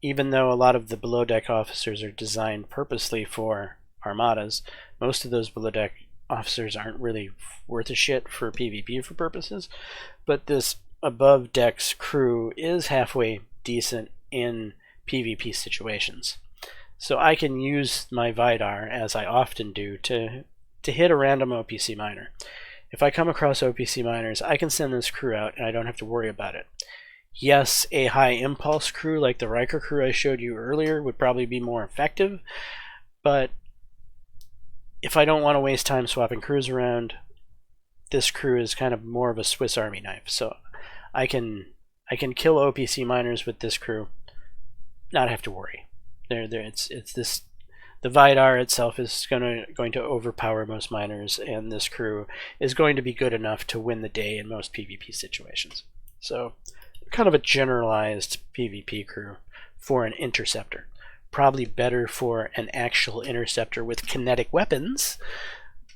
even though a lot of the below deck officers are designed purposely for armadas, most of those below deck officers aren't really worth a shit for PvP for purposes, but this above decks crew is halfway decent in PvP situations. So I can use my Vidar, as I often do, to hit a random OPC miner. If I come across OPC miners, I can send this crew out and I don't have to worry about it. Yes, a high impulse crew like the Riker crew I showed you earlier would probably be more effective, but if I don't want to waste time swapping crews around, this crew is kind of more of a Swiss Army knife. So I can kill OPC miners with this crew, not have to worry. The Vidar itself is going to overpower most miners, and this crew is going to be good enough to win the day in most PvP situations. So kind of a generalized PvP crew for an interceptor. probably better for an actual interceptor with kinetic weapons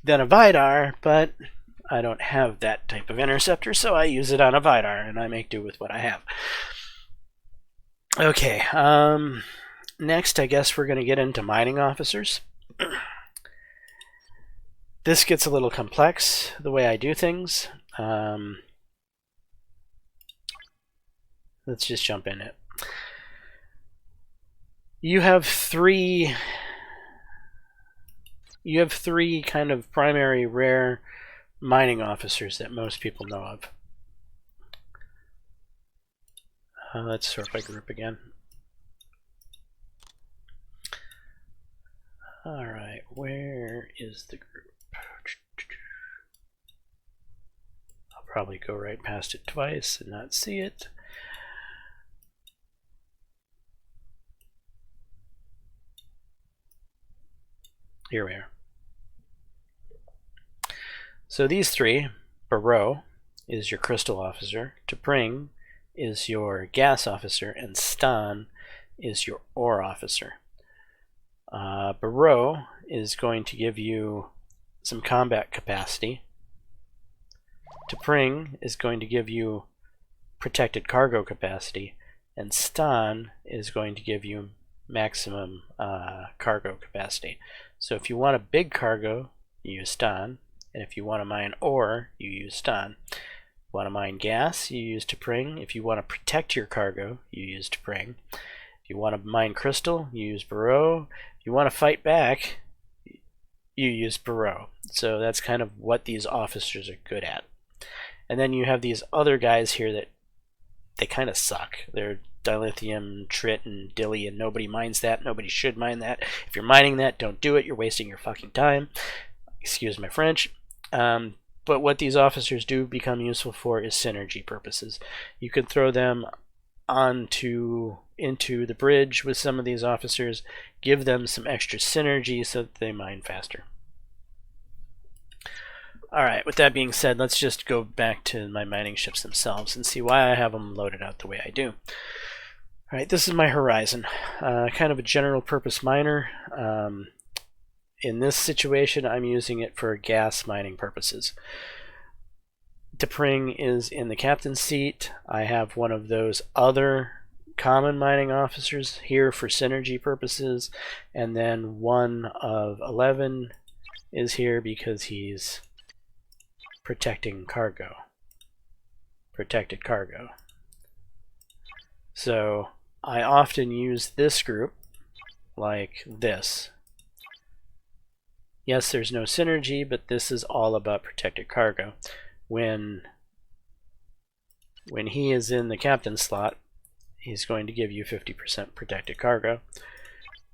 than a Vidar, but I don't have that type of interceptor, so I use it on a Vidar, and I make do with what I have. Okay, next I guess we're going to get into mining officers. This gets a little complex, the way I do things. Let's just jump in it. You have three kind of primary rare mining officers that most people know of. Let's sort by group again. Alright, where is the group? I'll probably go right past it twice and not see it. Here we are. So these three, Barrow is your crystal officer, T'Pring is your gas officer, and Stan is your ore officer. Barrow is going to give you some combat capacity. T'Pring is going to give you protected cargo capacity, and Stan is going to give you maximum cargo capacity. So if you want a big cargo, you use Stan, and if you want to mine ore, you use Stan. If you want to mine gas, you use T'Pring. If you want to protect your cargo, you use T'Pring. If you want to mine crystal, you use Barrow. If you want to fight back, you use Barrow. So that's kind of what these officers are good at. And then you have these other guys here that they kind of suck. They're dilithium, trit, and dilly, and nobody mines that. Nobody should mine that. If you're mining that, don't do it. You're wasting your fucking time. Excuse my French. But what these officers do become useful for is synergy purposes. You can throw them into the bridge with some of these officers, give them some extra synergy so that they mine faster. Alright, with that being said, let's just go back to my mining ships themselves and see why I have them loaded out the way I do. Alright, this is my Horizon. Kind of a general purpose miner. In this situation, I'm using it for gas mining purposes. T'Pring is in the captain's seat. I have one of those other common mining officers here for synergy purposes, and then one of 11 is here because he's protecting cargo. Protected cargo. So I often use this group like this. Yes, there's no synergy, but this is all about protected cargo. When he is in the captain slot, he's going to give you 50% protected cargo.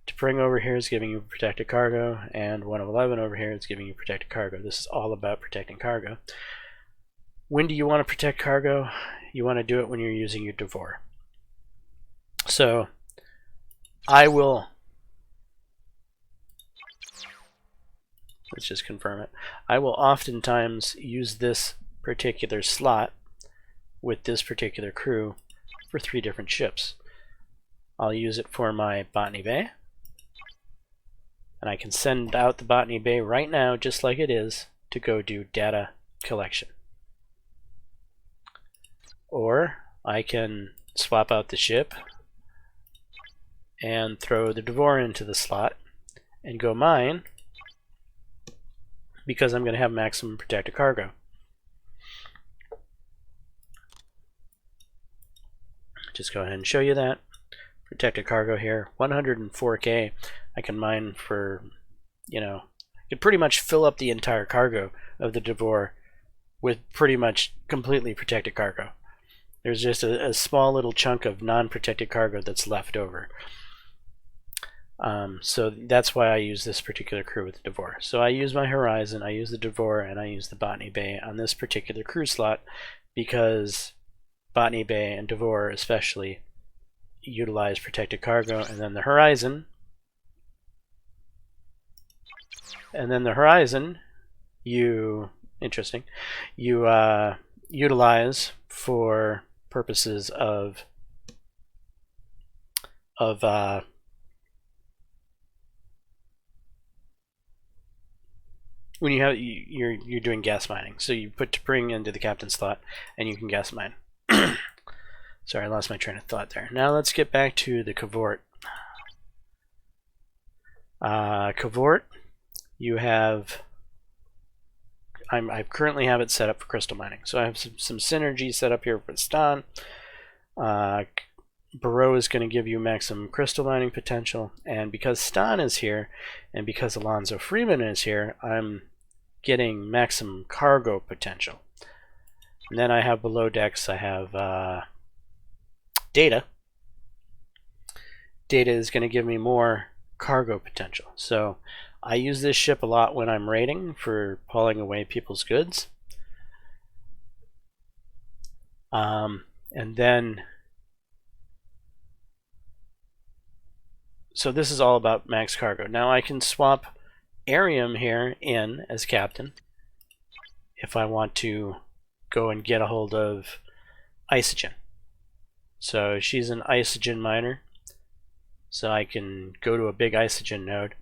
T'Pring over here is giving you protected cargo, and 1 of 11 over here is giving you protected cargo. This is all about protecting cargo. When do you want to protect cargo? You want to do it when you're using your Devore. So I will, let's just confirm it. I will oftentimes use this particular slot with this particular crew for 3 different ships. I'll use it for my Botany Bay, and I can send out the Botany Bay right now, just like it is, to go do data collection. Or I can swap out the ship and throw the Devore into the slot and go mine, because I'm going to have maximum protected cargo. Just go ahead and show you that. Protected cargo here, 104k. I can mine for, I could pretty much fill up the entire cargo of the Devore with pretty much completely protected cargo. There's just a small little chunk of non-protected cargo that's left over. So that's why I use this particular crew with the Devore. So I use my Horizon, I use the Devore, and I use the Botany Bay on this particular crew slot because Botany Bay and Devore especially utilize protected cargo, and then the Horizon. You utilize for purposes of when you have you're doing gas mining. So you put T'Pring into the captain slot, and you can gas mine. Sorry, I lost my train of thought there. Now let's get back to the Cavort. Cavort, you have. I currently have it set up for crystal mining, so I have some synergy set up here with Stan. Barrow is going to give you maximum crystal mining potential, and because Stan is here, and because Alonzo Freeman is here, I'm getting maximum cargo potential. And then I have below decks, I have Data. Data is going to give me more cargo potential. So I use this ship a lot when I'm raiding for hauling away people's goods. And then, so this is all about max cargo. Now I can swap Arium here in as captain if I want to go and get a hold of Isogen. So she's an Isogen miner, so I can go to a big Isogen node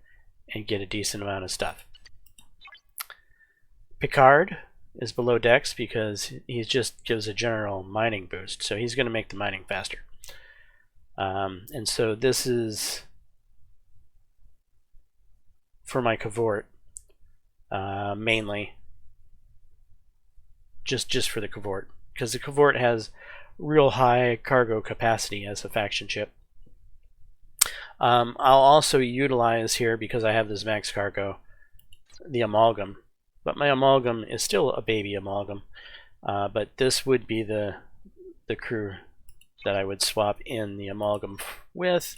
and get a decent amount of stuff. Picard is below decks because he just gives a general mining boost, so he's going to make the mining faster. And so this is for my Cavort, mainly just for the Cavort, because the Cavort has real high cargo capacity as a faction ship. I'll also utilize here, because I have this max cargo, the Amalgam, but my Amalgam is still a baby Amalgam. But this would be the crew that I would swap in the Amalgam with,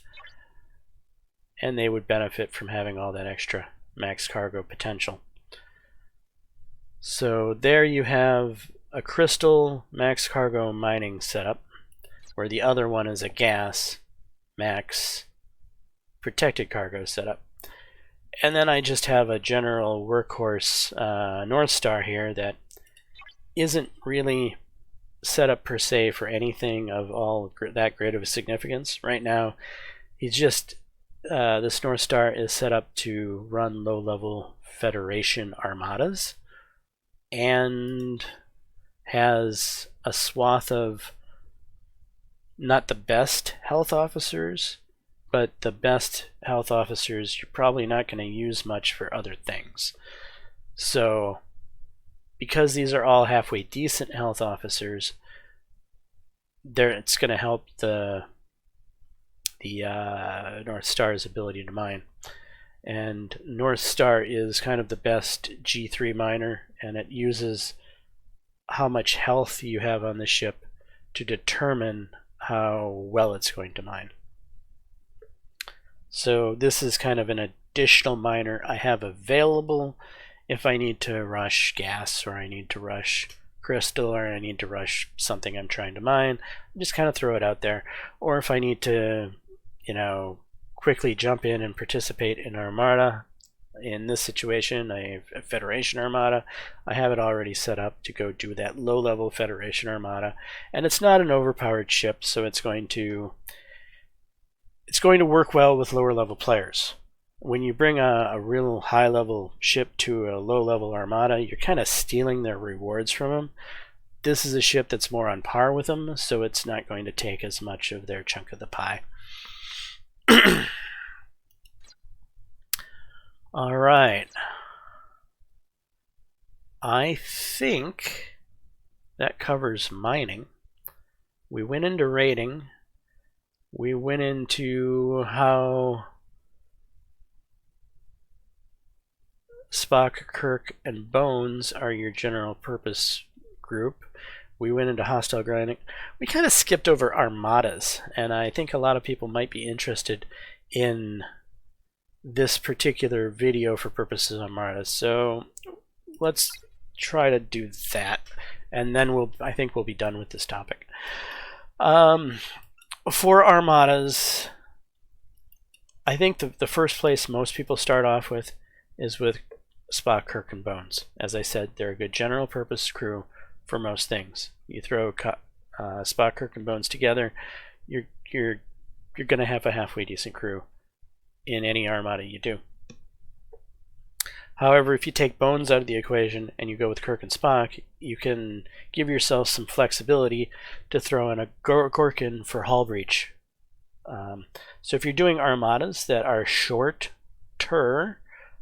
and they would benefit from having all that extra max cargo potential. So there you have a crystal max cargo mining setup, where the other one is a gas max protected cargo setup. And then I just have a general workhorse North Star here that isn't really set up per se for anything of all that great of a significance. Right now, he's just, this North Star is set up to run low-level Federation armadas, and has a swath of not the best health officers, but the best health officers you're probably not going to use much for other things. So because these are all halfway decent health officers, it's going to help the North Star's ability to mine. And North Star is kind of the best G3 miner, and it uses how much health you have on the ship to determine how well it's going to mine. So this is kind of an additional miner I have available if I need to rush gas, or I need to rush crystal, or I need to rush something I'm trying to mine. Just kind of throw it out there. Or if I need to, quickly jump in and participate in Armada. In this situation, a Federation Armada, I have it already set up to go do that low-level Federation Armada, and it's not an overpowered ship, so it's going to work well with lower-level players. When you bring a real high-level ship to a low-level Armada, you're kind of stealing their rewards from them. This is a ship that's more on par with them, so it's not going to take as much of their chunk of the pie. All right. I think that covers mining. We went into raiding. We went into how Spock, Kirk, and Bones are your general purpose group. We went into hostile grinding. We kind of skipped over armadas, and I think a lot of people might be interested in this particular video for purposes of armadas. So let's try to do that, and then I think we'll be done with this topic. For armadas, I think the first place most people start off with is with Spock, Kirk, and Bones. As I said, they're a good general purpose crew for most things. You throw Spock, Kirk, and Bones together, you're going to have a halfway decent crew in any armada you do. However, if you take Bones out of the equation and you go with Kirk and Spock, you can give yourself some flexibility to throw in a Gorkin for hull breach. So if you're doing armadas that are shorter,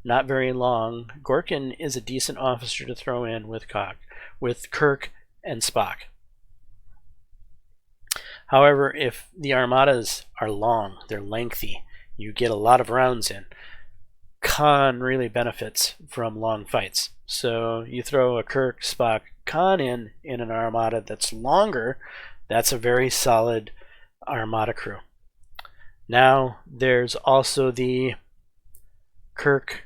not very long, Gorkin is a decent officer to throw in with Kirk and Spock. However, if the armadas are long, they're lengthy, you get a lot of rounds in, Khan really benefits from long fights. So you throw a Kirk, Spock, Khan in an armada that's longer, that's a very solid armada crew. Now there's also the Kirk.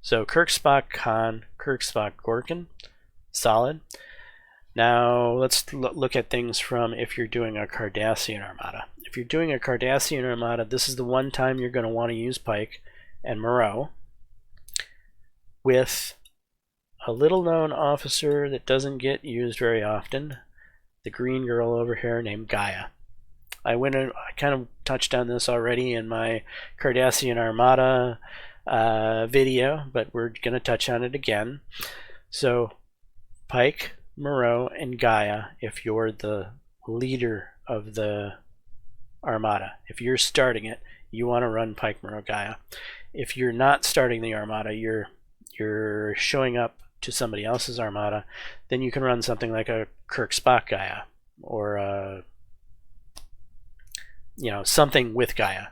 So Kirk, Spock, Khan, Kirk, Spock, Gorkin, solid. Now let's look at things from if you're doing a Cardassian armada. If you're doing a Cardassian armada, this is the one time you're going to want to use Pike and Moreau with a little known officer that doesn't get used very often, the green girl over here named Gaia. I kind of touched on this already in my Cardassian armada video, but we're going to touch on it again. So Pike, Moreau, and Gaia, if you're the leader of the armada. If you're starting it, you want to run Pike, Moreau, Gaia. If you're not starting the armada, you're showing up to somebody else's armada, then you can run something like a Kirk, Spock, Gaia, or something with Gaia,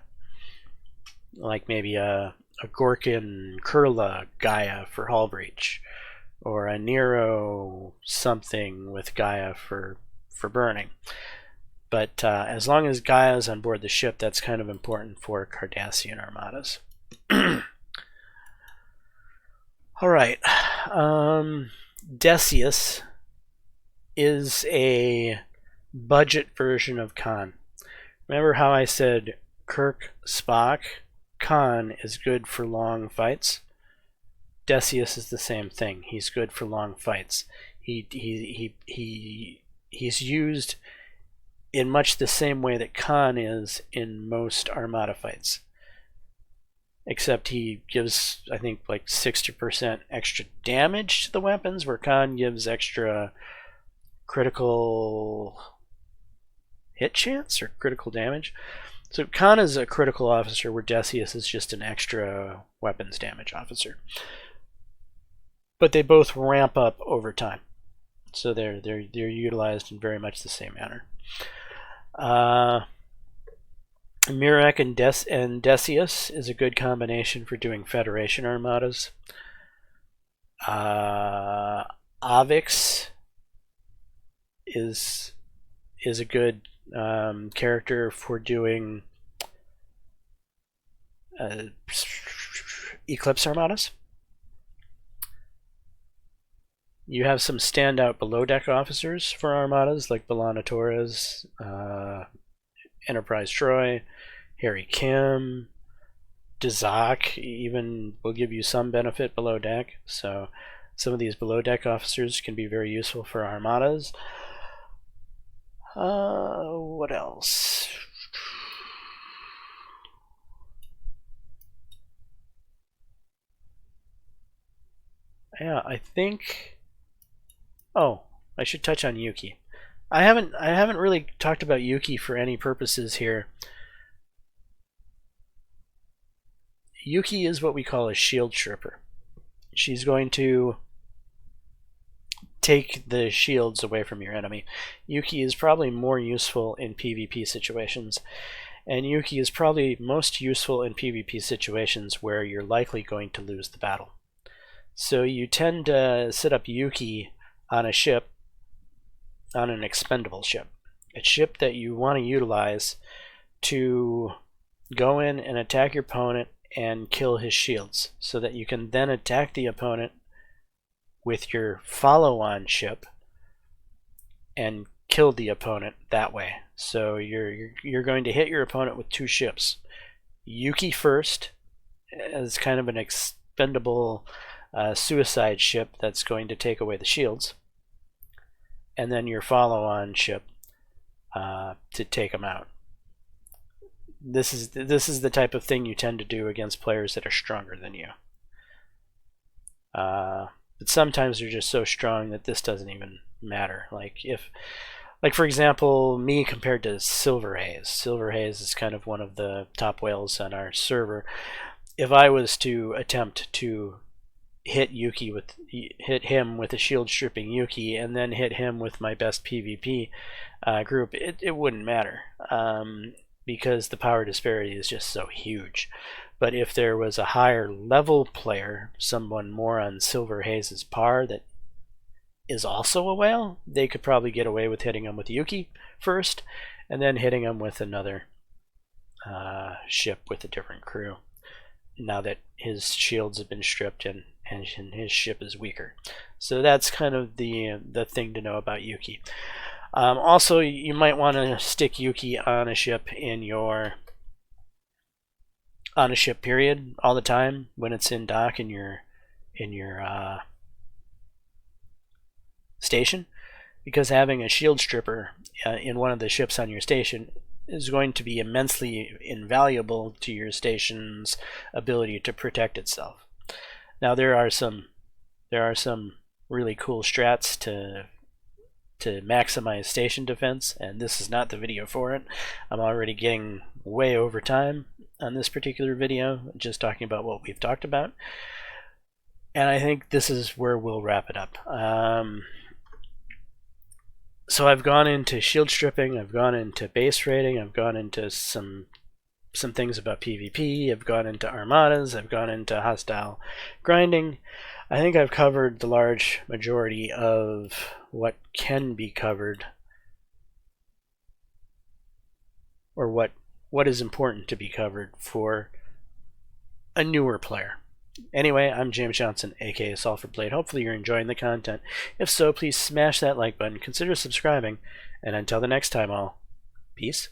like maybe a Gorkin Kurla Gaia for hull breach, or a Nero something with Gaia for burning. But as long as Gaia is on board the ship, that's kind of important for Cardassian armadas. All right. Decius is a budget version of Khan. Remember how I said Kirk, Spock, Khan is good for long fights? Decius is the same thing. He's good for long fights. He's used in much the same way that Khan is in most armada fights, except he gives, I think, like 60% extra damage to the weapons, where Khan gives extra critical hit chance or critical damage. So Khan is a critical officer, where Decius is just an extra weapons damage officer. But they both ramp up over time, so they're utilized in very much the same manner. Mirek and Decius is a good combination for doing Federation armadas. Avix is a good character for doing Eclipse armadas. You have some standout below deck officers for armadas like B'Elanna Torres, Enterprise Troy, Harry Kim, Dazak even will give you some benefit below deck. So some of these below deck officers can be very useful for armadas. What else? Yeah, I think. Oh, I should touch on Yuki. I haven't really talked about Yuki for any purposes here. Yuki is what we call a shield stripper. She's going to take the shields away from your enemy. Yuki is probably more useful in PvP situations, and Yuki is probably most useful in PvP situations where you're likely going to lose the battle. So you tend to set up Yuki on a ship, on an expendable ship, a ship that you want to utilize to go in and attack your opponent and kill his shields, so that you can then attack the opponent with your follow-on ship and kill the opponent that way. So you're going to hit your opponent with two ships. Yuki first as kind of an expendable suicide ship that's going to take away the shields, and then your follow-on ship to take them out. This is the type of thing you tend to do against players that are stronger than you. But sometimes they're just so strong that this doesn't even matter. Like for example, me compared to Silverhaze. Silverhaze is kind of one of the top whales on our server. If I was to attempt to hit him with a shield stripping Yuki and then hit him with my best PvP group, it wouldn't matter, because the power disparity is just so huge. But if there was a higher level player, someone more on Silverhaze's par that is also a whale, they could probably get away with hitting him with Yuki first and then hitting him with another ship with a different crew, now that his shields have been stripped and his ship is weaker. So that's kind of the thing to know about Yuki. Also, you might want to stick Yuki on a ship period all the time when it's in dock in your station, because having a shield stripper in one of the ships on your station is going to be immensely invaluable to your station's ability to protect itself. Now there are some really cool strats to maximize station defense, and this is not the video for it. I'm already getting way over time on this particular video, just talking about what we've talked about, and I think this is where we'll wrap it up. So I've gone into shield stripping, I've gone into base rating, I've gone into some things about PvP, I've gone into armadas, I've gone into hostile grinding. I think I've covered the large majority of what can be covered, or what is important to be covered for a newer player. Anyway, I'm James Johnson, aka Sulfur Blade. Hopefully you're enjoying the content. If so, please smash that like button, consider subscribing, and until the next time, all, peace.